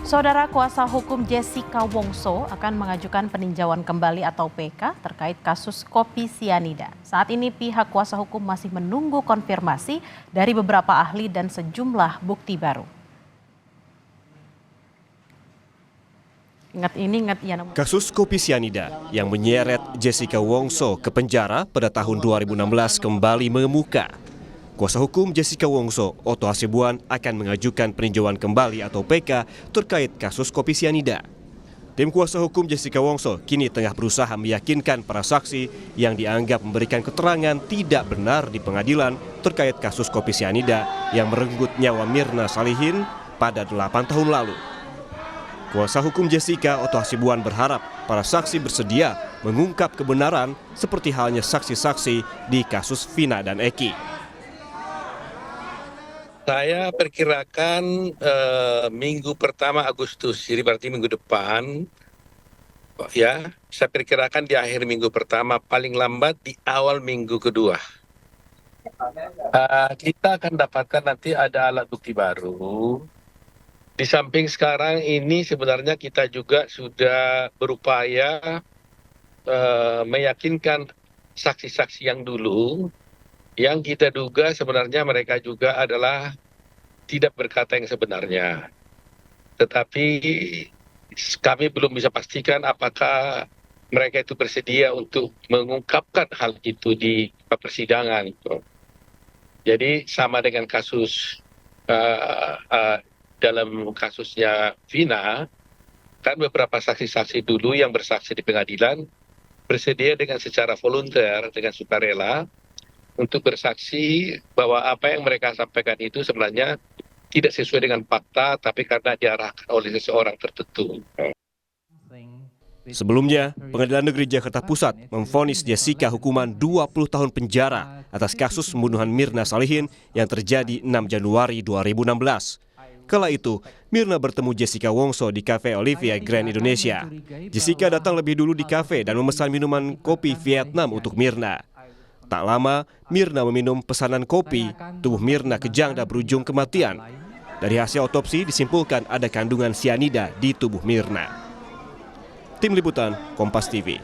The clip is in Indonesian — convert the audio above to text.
Saudara kuasa hukum Jessica Wongso akan mengajukan peninjauan kembali atau PK terkait kasus kopi sianida. Saat ini pihak kuasa hukum masih menunggu konfirmasi dari beberapa ahli dan sejumlah bukti baru. Kasus kopi sianida yang menyeret Jessica Wongso ke penjara pada tahun 2016 kembali mengemuka. Kuasa hukum Jessica Wongso, Otto Hasibuan, akan mengajukan peninjauan kembali atau PK terkait kasus kopi sianida. Tim kuasa hukum Jessica Wongso kini tengah berusaha meyakinkan para saksi yang dianggap memberikan keterangan tidak benar di pengadilan terkait kasus kopi sianida yang merenggut nyawa Mirna Salihin pada 8 tahun lalu. Kuasa hukum Jessica, Otto Hasibuan, berharap para saksi bersedia mengungkap kebenaran seperti halnya saksi-saksi di kasus Vina dan Eki. Saya perkirakan minggu pertama Agustus, jadi berarti minggu depan, ya. Saya perkirakan di akhir minggu pertama, paling lambat di awal minggu kedua. Kita akan dapatkan nanti ada alat bukti baru. Di samping sekarang ini sebenarnya kita juga sudah berupaya meyakinkan saksi-saksi yang dulu, yang kita duga sebenarnya mereka juga adalah tidak berkata yang sebenarnya. Tetapi kami belum bisa pastikan apakah mereka itu bersedia untuk mengungkapkan hal itu di persidangan. Jadi sama dengan kasus dalam kasusnya Vina, kan beberapa saksi-saksi dulu yang bersaksi di pengadilan bersedia dengan secara volunteer, dengan sukarela, untuk bersaksi bahwa apa yang mereka sampaikan itu sebenarnya tidak sesuai dengan fakta, tapi karena diarahkan oleh seseorang tertentu. Sebelumnya, Pengadilan Negeri Jakarta Pusat memvonis Jessica hukuman 20 tahun penjara atas kasus pembunuhan Mirna Salihin yang terjadi 6 Januari 2016. Kala itu, Mirna bertemu Jessica Wongso di Cafe Olivia Grand Indonesia. Jessica datang lebih dulu di kafe dan memesan minuman kopi Vietnam untuk Mirna. Tak lama, Mirna meminum pesanan kopi, tubuh Mirna kejang dan berujung kematian. Dari hasil otopsi disimpulkan ada kandungan sianida di tubuh Mirna. Tim Liputan, Kompas TV.